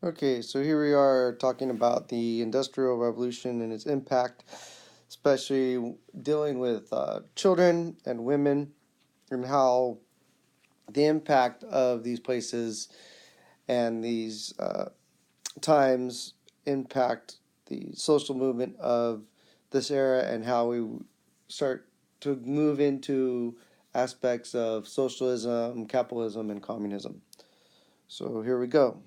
Okay, so here we are talking about the Industrial Revolution and its impact, especially dealing with children and women, and how the impact of these places and these times impact the social movement of this era, and how we start to move into aspects of socialism, capitalism, and communism. So here we go.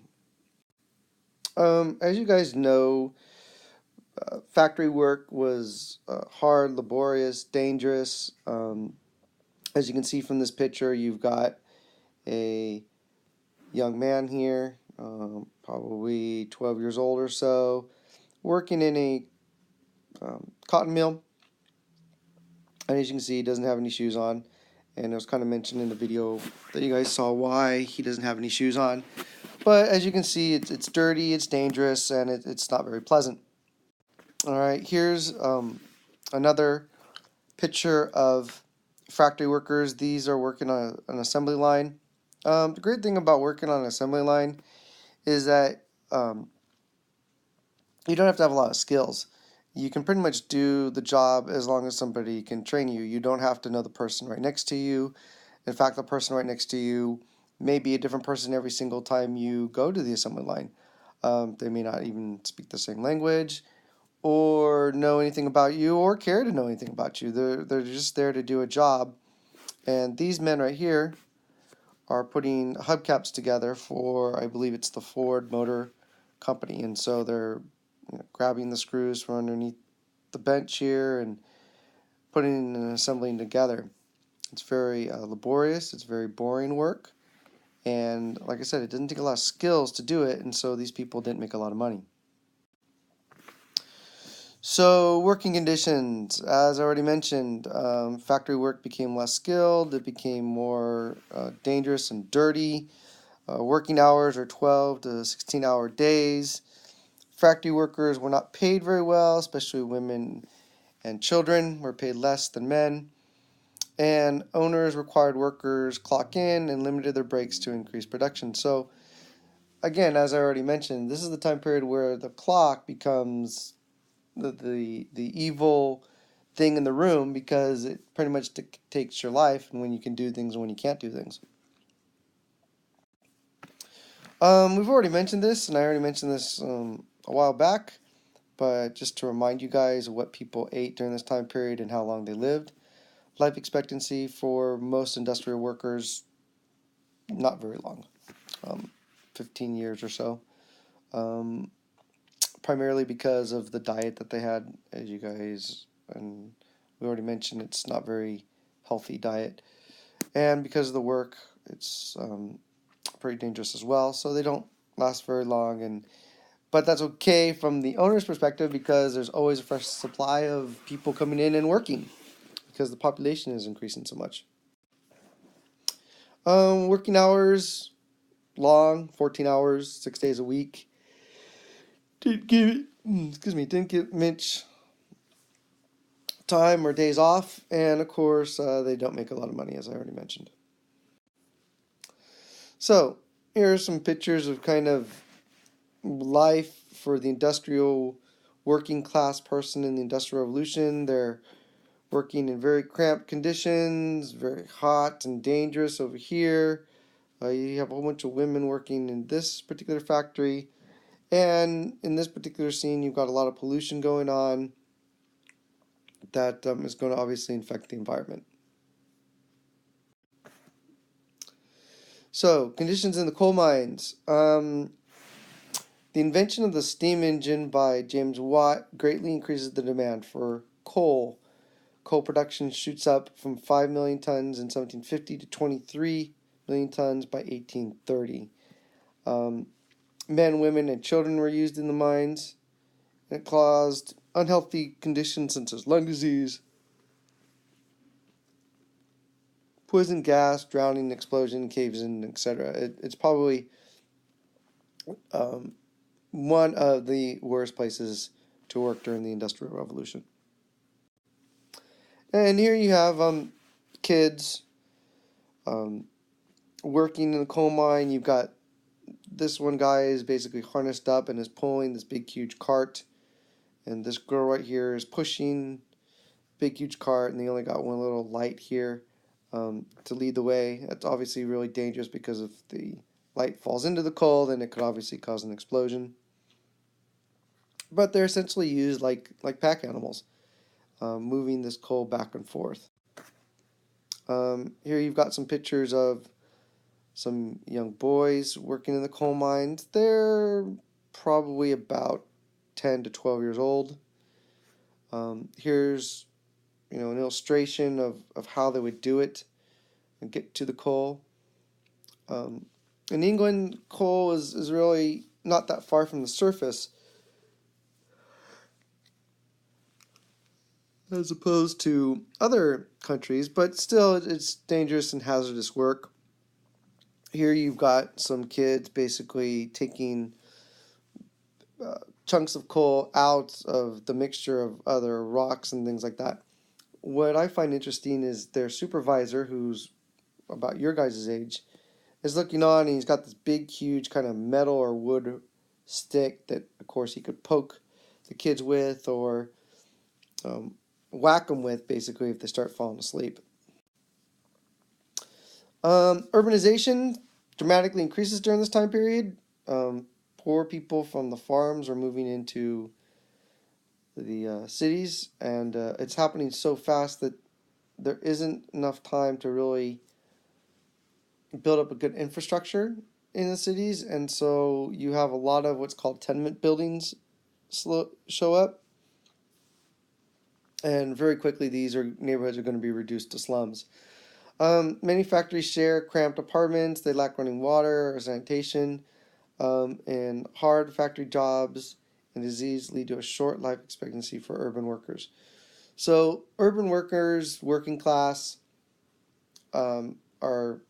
As you guys know, factory work was hard, laborious, dangerous. As you can see from this picture, you've got a young man here, probably 12 years old or so, working in a cotton mill. And as you can see, he doesn't have any shoes on. And it was kind of mentioned in the video that you guys saw why he doesn't have any shoes on. But as you can see, it's dirty, it's dangerous, and it's not very pleasant. All right, here's another picture of factory workers. These are working on an assembly line. The great thing about working on an assembly line is that you don't have to have a lot of skills. You can pretty much do the job as long as somebody can train you. You don't have to know the person right next to you. In fact, the person right next to you may be a different person every single time you go to the assembly line. They may not even speak the same language, or know anything about you, or care to know anything about you. They're just there to do a job. And these men right here are putting hubcaps together for, I believe it's the Ford Motor Company. And so they're grabbing the screws from underneath the bench here and putting and assembling together. It's very laborious. It's very boring work. And like I said, it doesn't take a lot of skills to do it. And so these people didn't make a lot of money. So working conditions, as I already mentioned, factory work became less skilled. It became more dangerous and dirty. Working hours are 12 to 16-hour days. Factory workers were not paid very well, especially women and children were paid less than men. And owners required workers clock in and limited their breaks to increase production. So again, as I already mentioned, this is the time period where the clock becomes the evil thing in the room, because it pretty much dictates your life and when you can do things and when you can't do things. We've already mentioned this, and I already mentioned this a while back, but just to remind you guys of what people ate during this time period and how long they lived. Life expectancy for most industrial workers, not very long, 15 years or so. Primarily because of the diet that they had, as you guys, and we already mentioned, it's not very healthy diet, and because of the work, it's pretty dangerous as well. So they don't last very long, but that's okay from the owner's perspective, because there's always a fresh supply of people coming in and working because the population is increasing so much. Working hours, long, 14 hours, 6 days a week. Didn't give Mitch time or days off, and of course they don't make a lot of money, as I already mentioned. So here are some pictures of kind of life for the industrial working class person in the Industrial Revolution. They're working in very cramped conditions, very hot and dangerous over here. You have a whole bunch of women working in this particular factory, and in this particular scene you've got a lot of pollution going on that is going to obviously infect the environment. So, conditions in the coal mines. The invention of the steam engine by James Watt greatly increases the demand for coal. Coal production shoots up from 5 million tons in 1750 to 23 million tons by 1830. Men, women, and children were used in the mines. It caused unhealthy conditions such as lung disease, poison gas, drowning, explosion, caves in, etc. It's probably one of the worst places to work during the Industrial Revolution. And here you have kids working in the coal mine. You've got this one guy is basically harnessed up and is pulling this big huge cart, and this girl right here is pushing big huge cart, and they only got one little light here to lead the way. That's obviously really dangerous because if the light falls into the coal, then it could obviously cause an explosion. But they're essentially used like pack animals, moving this coal back and forth. Here you've got some pictures of some young boys working in the coal mines. They're probably about 10 to 12 years old. Here's an illustration of how they would do it and get to the coal. In England, coal is really not that far from the surface, as opposed to other countries, but still it's dangerous and hazardous work. Here you've got some kids basically taking chunks of coal out of the mixture of other rocks and things like that. What I find interesting is their supervisor, who's about your guys' age, is looking on, and he's got this big, huge kind of metal or wood stick that, of course, he could poke the kids with or whack them with, basically, if they start falling asleep. Urbanization dramatically increases during this time period. Poor people from the farms are moving into the cities, and it's happening so fast that there isn't enough time to really build up a good infrastructure in the cities, and so you have a lot of what's called tenement buildings show up, and very quickly these neighborhoods are going to be reduced to slums. Many factories share cramped apartments. They lack running water or sanitation, and hard factory jobs and disease lead to a short life expectancy for urban workers. So urban workers, working class, are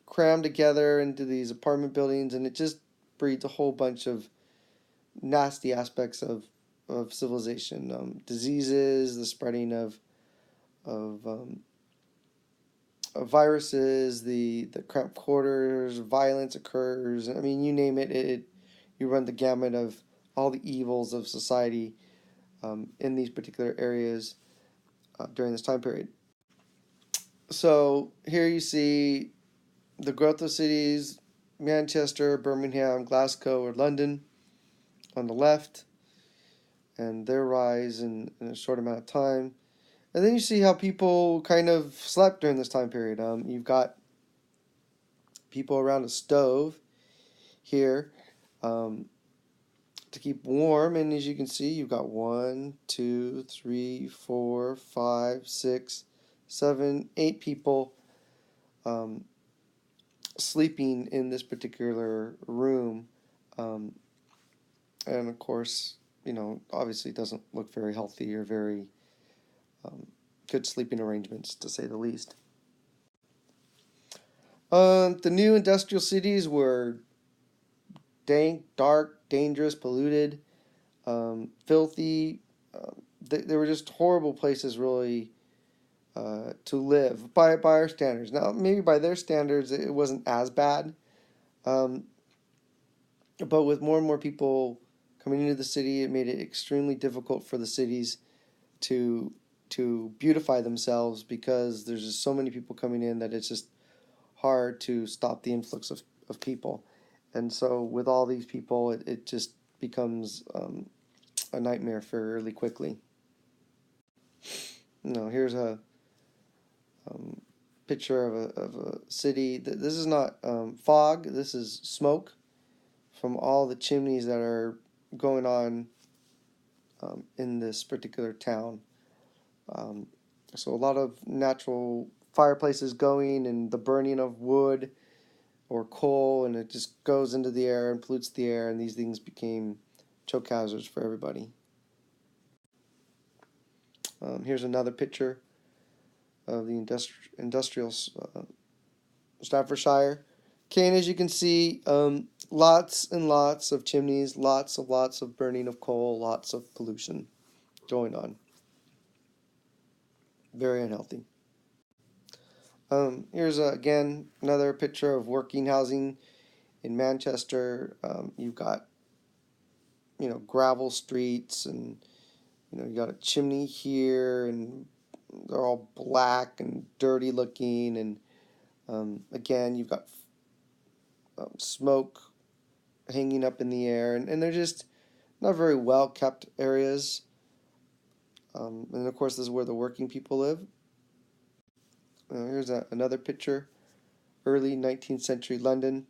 crammed together into these apartment buildings, and it just breeds a whole bunch of nasty aspects of civilization, diseases, the spreading of viruses, the cramped quarters, violence occurs. I mean, you name it, you run the gamut of all the evils of society in these particular areas during this time period. So here you see the growth of cities: Manchester, Birmingham, Glasgow, or London on the left, and their rise in a short amount of time. And then you see how people kind of slept during this time period. You've got people around a stove here to keep warm, and as you can see, you've got 1, 2, 3, 4, 5, 6, 7, 8 people sleeping in this particular room, and of course, obviously it doesn't look very healthy or very good sleeping arrangements, to say the least. The new industrial cities were dank, dark, dangerous, polluted, filthy. They were just horrible places, really, to live by our standards. Now, maybe by their standards, it wasn't as bad, but with more and more people coming into the city, it made it extremely difficult for the cities to beautify themselves, because there's just so many people coming in that it's just hard to stop the influx of people. And so with all these people, it just becomes a nightmare fairly quickly. Here's a picture of a city. This is not fog, this is smoke from all the chimneys that are going on in this particular town. So a lot of natural fireplaces going, and the burning of wood or coal, and it just goes into the air and pollutes the air, and these things became choke hazards for everybody. Here's another picture of the industrial Staffordshire. Okay, and as you can see, lots and lots of chimneys, lots of burning of coal, lots of pollution going on. Very unhealthy. Here's again another picture of working housing in Manchester, you've got, gravel streets, and you got a chimney here, and they're all black and dirty looking, and again, you've got smoke hanging up in the air, and they're just not very well kept areas. And of course, this is where the working people live. Here's another picture, early 19th century London.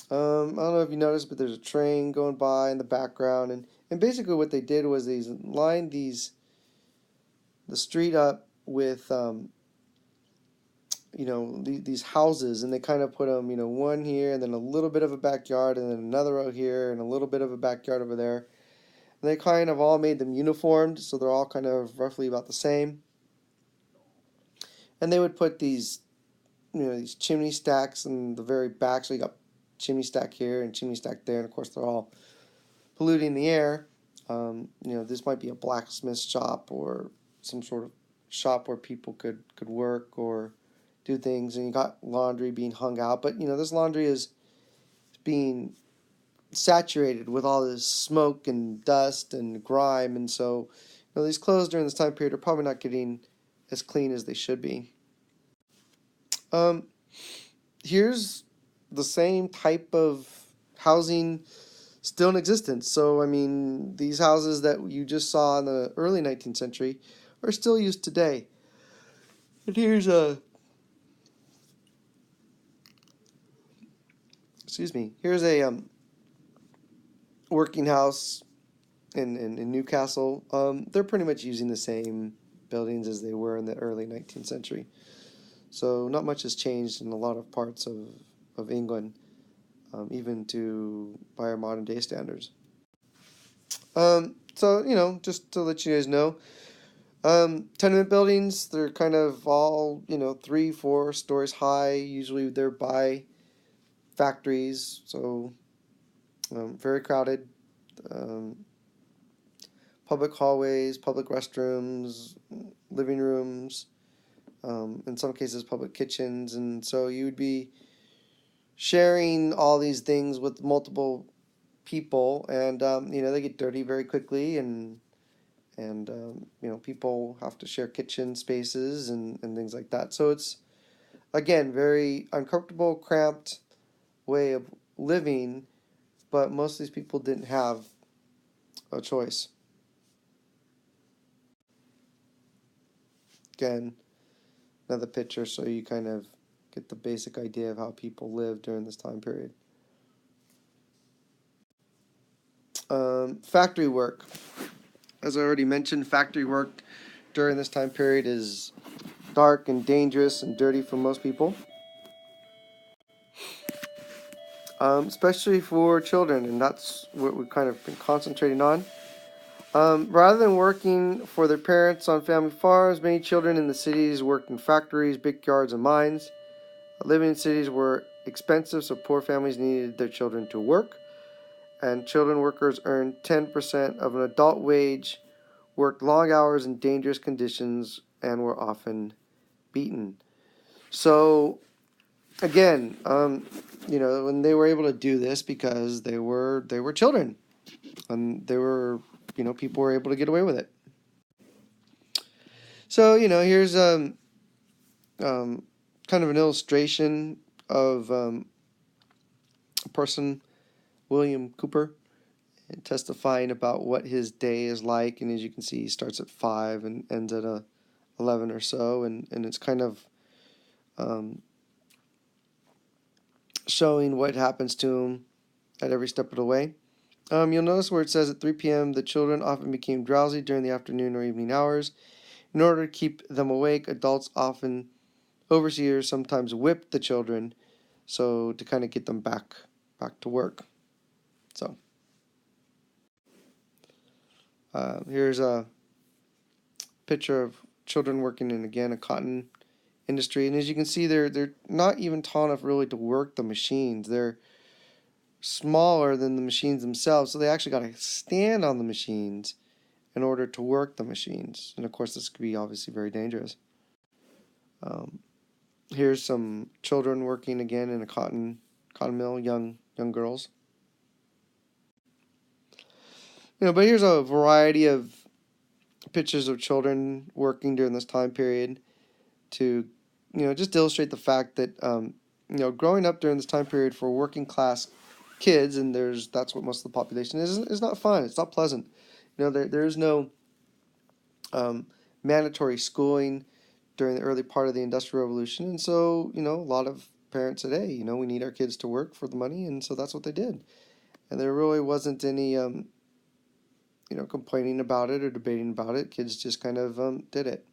I don't know if you noticed, but there's a train going by in the background, and basically what they did was they lined the street up with these houses, and they kind of put them, one here, and then a little bit of a backyard, and then another out here, and a little bit of a backyard over there. And they kind of all made them uniformed, so they're all kind of roughly about the same. And they would put these chimney stacks in the very back, so you got chimney stack here and chimney stack there, and of course they're all polluting the air. This might be a blacksmith shop or some sort of shop where people could work or do things, and you got laundry being hung out, but this laundry is being saturated with all this smoke and dust and grime, and so these clothes during this time period are probably not getting as clean as they should be. Here's the same type of housing still in existence. So, these houses that you just saw in the early 19th century are still used today. And here's a working house in Newcastle. They're pretty much using the same buildings as they were in the early 19th century. So not much has changed in a lot of parts of England, even by our modern day standards. So, just to let you guys know, tenement buildings, they're kind of all, 3-4 stories high. Usually they're by factories, so very crowded. Public hallways, public restrooms, living rooms, in some cases public kitchens, and so you would be sharing all these things with multiple people, and they get dirty very quickly, and people have to share kitchen spaces and things like that. So it's, again, very uncomfortable, cramped way of living, but most of these people didn't have a choice. Again, another picture so you kind of get the basic idea of how people lived during this time period. Factory work. As I already mentioned, factory work during this time period is dark and dangerous and dirty for most people. Especially for children, and that's what we've kind of been concentrating on. Rather than working for their parents on family farms, many children in the cities worked in factories, brickyards, and mines. Living in cities were expensive, so poor families needed their children to work. And children workers earned 10% of an adult wage, worked long hours in dangerous conditions, and were often beaten. So, again, when they were able to do this because they were children, and people were able to get away with it. So, here's kind of an illustration of a person, William Cooper, testifying about what his day is like. And as you can see, he starts at 5 and ends at 11 or so, and it's kind of showing what happens to him at every step of the way. You'll notice where it says at 3 p.m. the children often became drowsy during the afternoon or evening hours. In order to keep them awake, adults, often overseers, sometimes whipped the children, so to kind of get them back to work. So here's a picture of children working in, again, a cotton industry, and as you can see, they're not even tall enough really to work the machines. They're smaller than the machines themselves, so they actually got to stand on the machines in order to work the machines, and of course this could be obviously very dangerous. Here's some children working again in a cotton mill, young young girls. But here's a variety of pictures of children working during this time period to, just illustrate the fact that, growing up during this time period for working class kids, and that's what most of the population is not fun. It's not pleasant. There's no mandatory schooling during the early part of the Industrial Revolution, and so, a lot of parents said, hey, we need our kids to work for the money, and so that's what they did. And there really wasn't any, complaining about it or debating about it. Kids just kind of did it.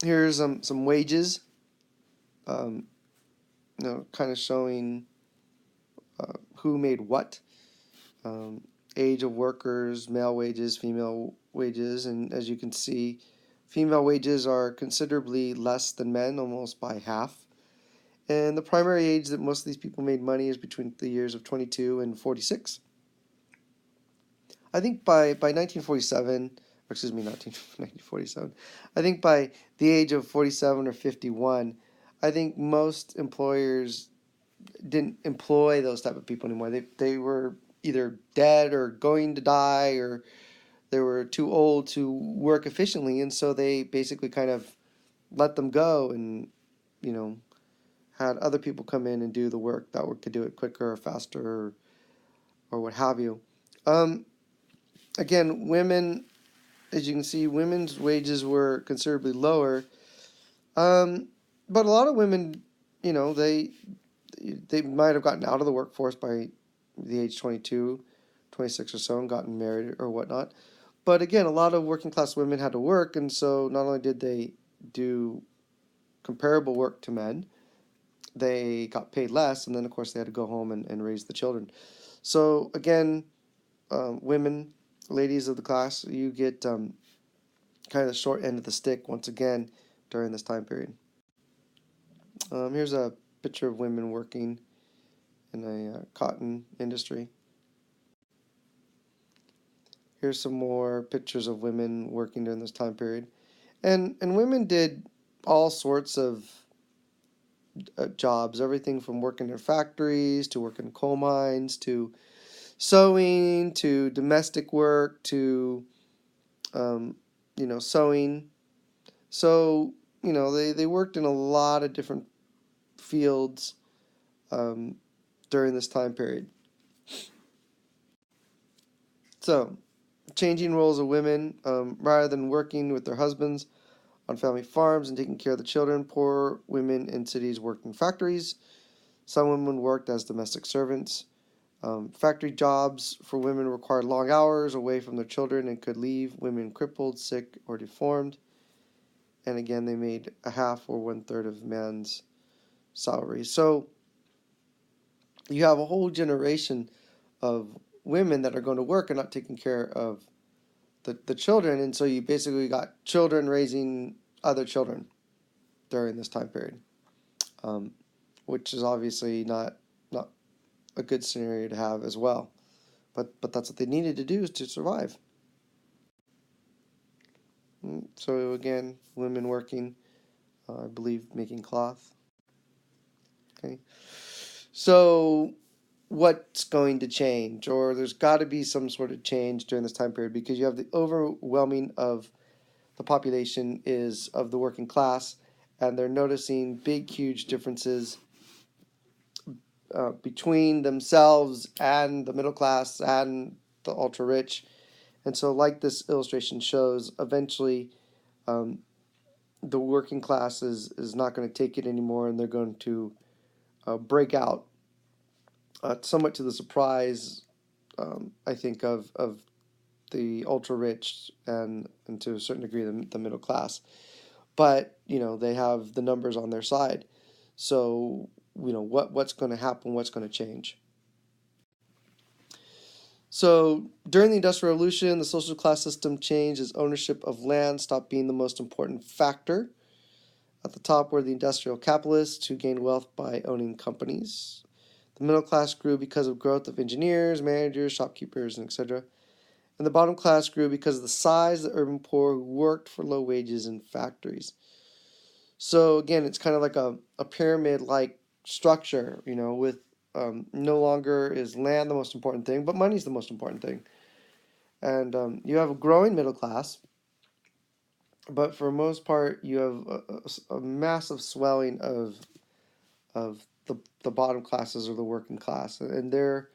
Here's some wages, kind of showing who made what. Age of workers, male wages, female wages, and as you can see, female wages are considerably less than men, almost by half. And the primary age that most of these people made money is between the years of 22 and 46. I think by 1947, or excuse me, 1947, I think by the age of 47 or 51, I think most employers didn't employ those type of people anymore. They were either dead or going to die, or they were too old to work efficiently, and so they basically kind of let them go and, had other people come in and do the work that could do it quicker or faster or what have you. Again, women, as you can see, women's wages were considerably lower, but a lot of women, they might have gotten out of the workforce by the age 22, 26 or so, and gotten married or whatnot. But again, a lot of working class women had to work, and so not only did they do comparable work to men, they got paid less, and then of course they had to go home and raise the children. So again, women, ladies of the class, you get kind of the short end of the stick once again during this time period. Here's a picture of women working in a cotton industry. Here's some more pictures of women working during this time period. And women did all sorts of jobs, everything from working in factories to working in coal mines to sewing to domestic work to, sewing. So, they worked in a lot of different fields during this time period. So, changing roles of women, rather than working with their husbands on family farms and taking care of the children, poor women in cities worked in factories. Some women worked as domestic servants. Factory jobs for women required long hours away from their children and could leave women crippled, sick, or deformed. And again, they made a half or 1/3 of man's salary. So you have a whole generation of women that are going to work and not taking care of the children, and so you basically got children raising other children during this time period, which is obviously not a good scenario to have as well. But that's what they needed to do to survive. So again, women working, I believe, making cloth. Okay, so what's going to change, or there's got to be some sort of change during this time period, because you have the overwhelming of the population is of the working class, and they're noticing big, huge differences between themselves and the middle class and the ultra rich. And so, like this illustration shows, eventually the working class is not going to take it anymore, and they're going to break out, somewhat to the surprise, I think, of the ultra rich and to a certain degree the middle class. But they have the numbers on their side. So what's going to happen? What's going to change? So during the Industrial Revolution, the social class system changed as ownership of land stopped being the most important factor. At the top were the industrial capitalists who gained wealth by owning companies. The middle class grew because of growth of engineers, managers, shopkeepers, and etc. And the bottom class grew because of the size of the urban poor who worked for low wages in factories. So again, it's kind of like a pyramid-like structure, with no longer is land the most important thing, but money's the most important thing. And you have a growing middle class, but for most part, you have a massive swelling of the bottom classes or the working class, and they're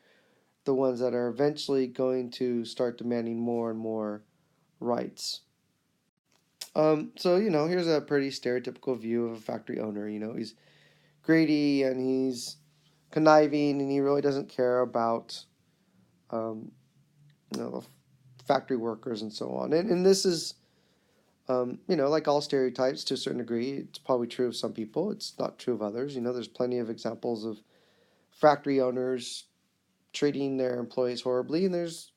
the ones that are eventually going to start demanding more and more rights. So here's a pretty stereotypical view of a factory owner. He's greedy and he's conniving, and he really doesn't care about um, the factory workers and so on. And this is like all stereotypes to a certain degree. It's probably true of some people. It's not true of others. There's plenty of examples of factory owners treating their employees horribly, and there's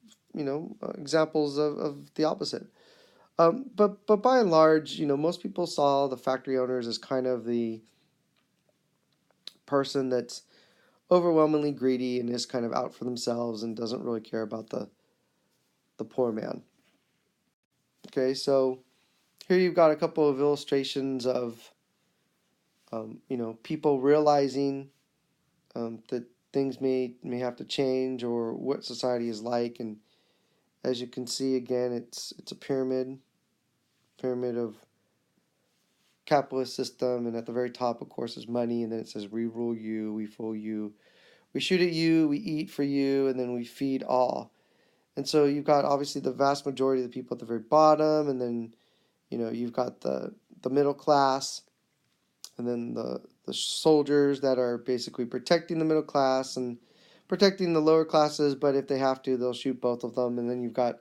examples of the opposite. But by and large, most people saw the factory owners as kind of the person that's overwhelmingly greedy and is kind of out for themselves and doesn't really care about the poor man. Okay, so here you've got a couple of illustrations of people realizing that things may have to change, or what society is like. And as you can see, again, it's a pyramid of capitalist system, and at the very top, of course, is money, and then it says, we rule you, we fool you, we shoot at you, we eat for you, and then we feed all. And so you've got obviously the vast majority of the people at the very bottom, and then you've got the middle class, and then the soldiers that are basically protecting the middle class and protecting the lower classes, but if they have to, they'll shoot both of them. And then you've got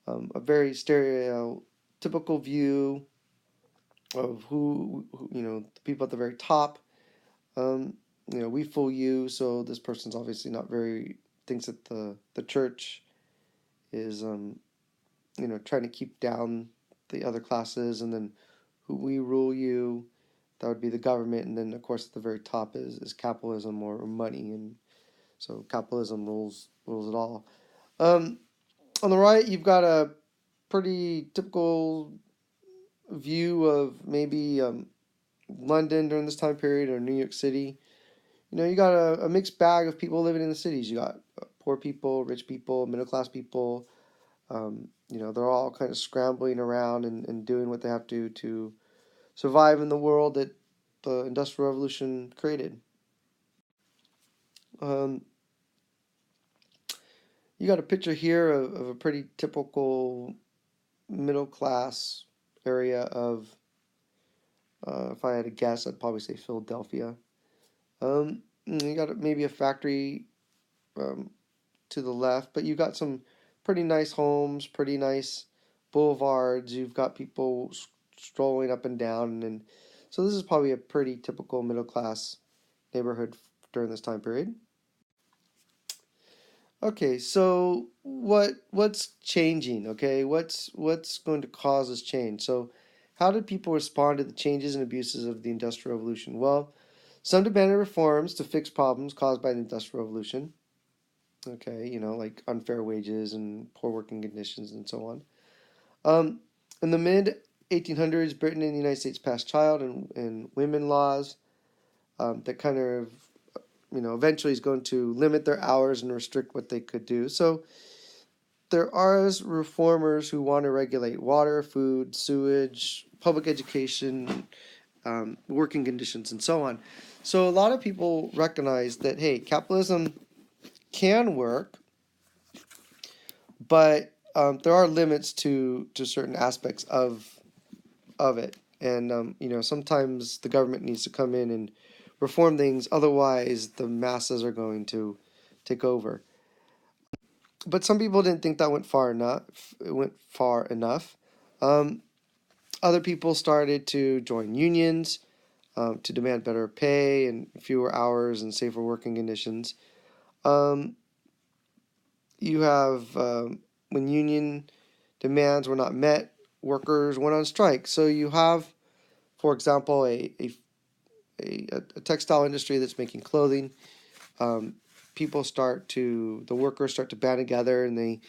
a very stereotypical view of who the people at the very top. We fool you, so this person's obviously not very, thinks that the church is trying to keep down the other classes. And then who we rule you, that would be the government. And then of course at the very top is capitalism, or money. And so capitalism rules it all. On the right, you've got a pretty typical view of maybe London during this time period, or New York City. You got a mixed bag of people living in the cities. You got poor people, rich people, middle class people. They're all kind of scrambling around and doing what they have to survive in the world that the Industrial Revolution created. You got a picture here of a pretty typical middle class area of, if I had to guess, I'd probably say Philadelphia. You got maybe a factory to the left, but you got some pretty nice homes, pretty nice boulevards. You've got people strolling up and down, and so this is probably a pretty typical middle class neighborhood during this time period. Okay, so what's changing? Okay, what's going to cause this change? So, how did people respond to the changes and abuses of the Industrial Revolution? Well, some demanded reforms to fix problems caused by the Industrial Revolution. Okay, like unfair wages and poor working conditions and so on. In the mid 1800s, Britain and the United States passed child and women laws that kind of eventually is going to limit their hours and restrict what they could do. So there are reformers who want to regulate water, food, sewage, public education, working conditions, and so on. So a lot of people recognize that, hey, capitalism can work, but there are limits to certain aspects of it. And sometimes the government needs to come in and reform things, otherwise the masses are going to take over. But some people didn't think that went far enough. It went far enough. Other people started to join unions to demand better pay and fewer hours and safer working conditions. You have when union demands were not met, workers went on strike. So you have, for example, a textile industry that's making clothing. The workers start to band together, and they,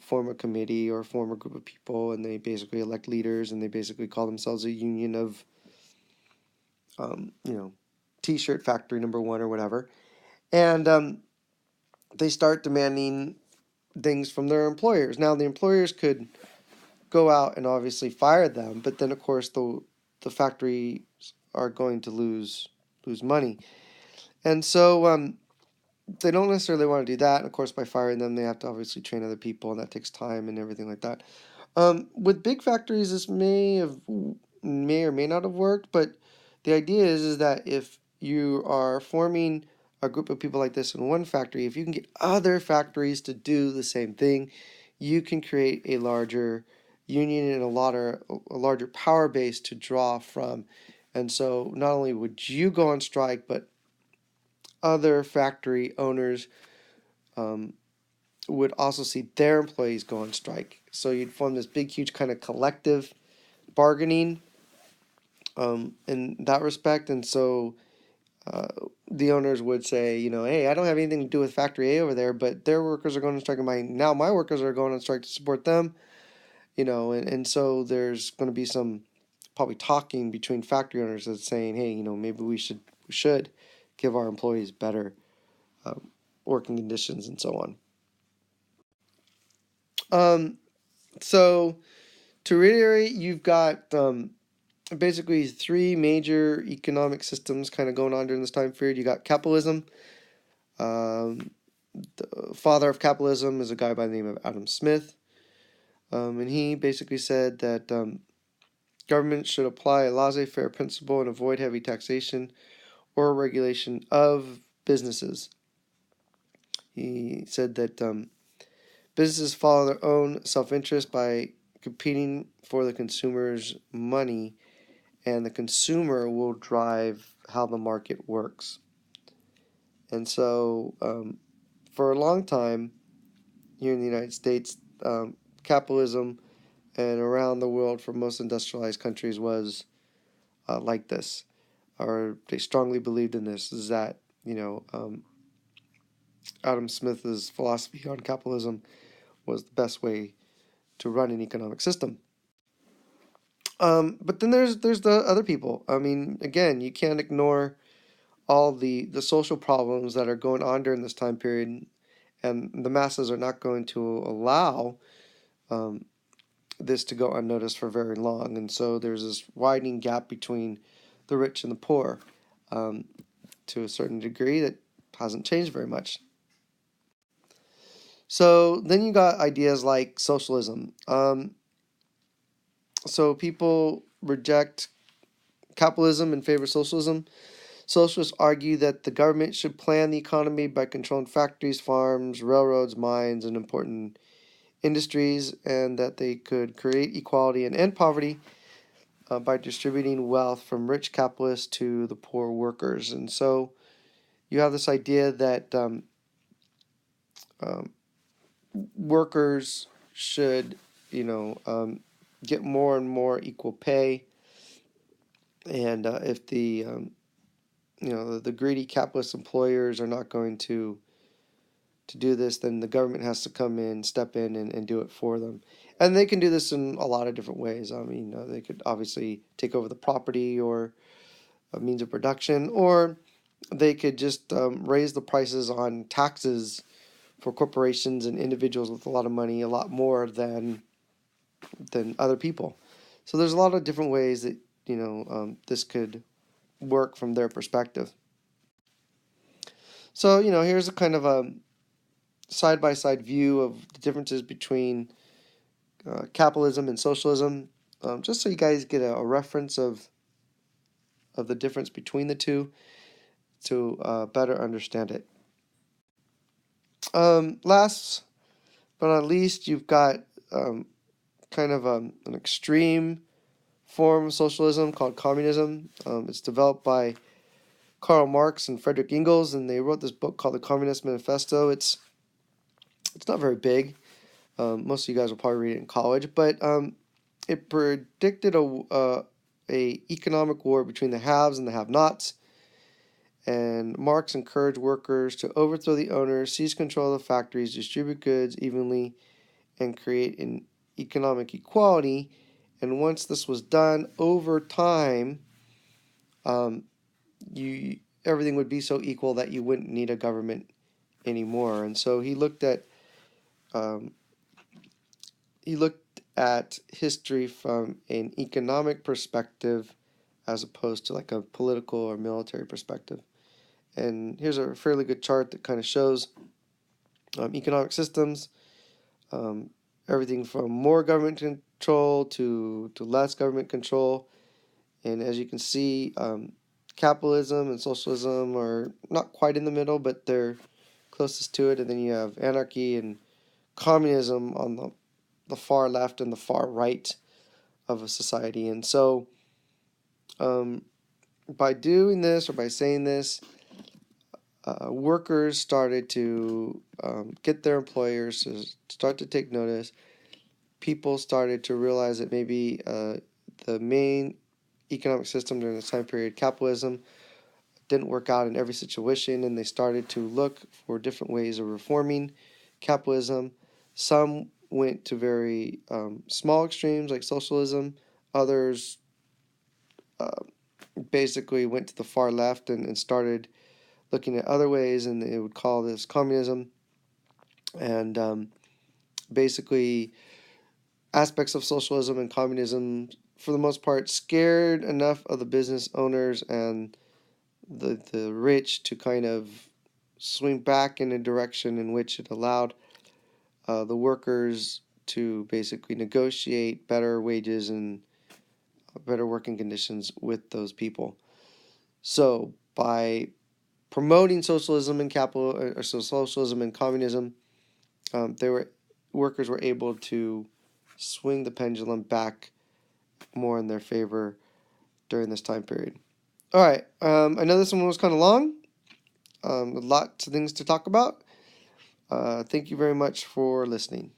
form a committee or form a group of people, and they basically elect leaders, and they basically call themselves a union of T-shirt factory number one or whatever, and they start demanding things from their employers. Now the employers could go out and obviously fire them, but then of course the factories are going to lose money, and so they don't necessarily want to do that. And of course, by firing them, they have to obviously train other people, and that takes time and everything like that. With big factories, this may or may not have worked, but the idea is that if you are forming a group of people like this in one factory, if you can get other factories to do the same thing, you can create a larger union and a larger power base to draw from. And so not only would you go on strike, but other factory owners would also see their employees go on strike. So you'd form this big, huge kind of collective bargaining in that respect. And so the owners would say, hey, I don't have anything to do with factory A over there, but their workers are going on strike, and now my workers are going on strike to support them. And so there's going to be some probably talking between factory owners that's saying, hey, maybe we should give our employees better working conditions and so on. So to reiterate, you've got basically three major economic systems kind of going on during this time period. You got capitalism. The father of capitalism is a guy by the name of Adam Smith. And he basically said that government should apply a laissez-faire principle and avoid heavy taxation or regulation of businesses. He said that businesses follow their own self-interest by competing for the consumer's money, and the consumer will drive how the market works. And so for a long time here in the United States, capitalism and around the world for most industrialized countries was like this, or they strongly believed in this, is that, Adam Smith's philosophy on capitalism was the best way to run an economic system. But then there's the other people. I mean, again, you can't ignore all the social problems that are going on during this time period, and the masses are not going to allow this to go unnoticed for very long. And so there's this widening gap between the rich and the poor to a certain degree that hasn't changed very much. So then you got ideas like socialism. So people reject capitalism in favor of socialism. Socialists argue that the government should plan the economy by controlling factories, farms, railroads, mines, and important industries, and that they could create equality and end poverty by distributing wealth from rich capitalists to the poor workers. And so you have this idea that workers should, get more and more equal pay, and if the greedy capitalist employers are not going to do this, then the government has to come in, step in, and do it for them. And they can do this in a lot of different ways. I mean, they could obviously take over the property or a means of production, or they could just raise the prices on taxes for corporations and individuals with a lot of money, a lot more than other people. So there's a lot of different ways that this could work from their perspective. So here's a kind of a side-by-side view of the differences between capitalism and socialism, just so you guys get a reference of the difference between the two to better understand it. Last but not least, you've got kind of an extreme form of socialism called communism. It's developed by Karl Marx and Friedrich Engels, and they wrote this book called The Communist Manifesto. It's not very big. Most of you guys will probably read it in college, but it predicted a economic war between the haves and the have-nots. And Marx encouraged workers to overthrow the owners, seize control of the factories, distribute goods evenly, and create an economic equality. And once this was done, over time, everything would be so equal that you wouldn't need a government anymore. And so um, he looked at history from an economic perspective as opposed to like a political or military perspective. And here's a fairly good chart that kind of shows economic systems, um, everything from more government control to less government control. And as you can see, capitalism and socialism are not quite in the middle, but they're closest to it. And then you have anarchy and communism on the far left and the far right of a society. And so by doing this or by saying this, workers started to get their employers to start to take notice. People started to realize that maybe the main economic system during this time period, capitalism, didn't work out in every situation, and they started to look for different ways of reforming capitalism. Some went to very small extremes like socialism. Others basically went to the far left and started looking at other ways, and they would call this communism. And basically, aspects of socialism and communism, for the most part, scared enough of the business owners and the rich to kind of swing back in a direction in which it allowed the workers to basically negotiate better wages and better working conditions with those people. So by promoting socialism and socialism and communism, workers were able to swing the pendulum back more in their favor during this time period. All right, I know this one was kind of long. Lots of things to talk about. Thank you very much for listening.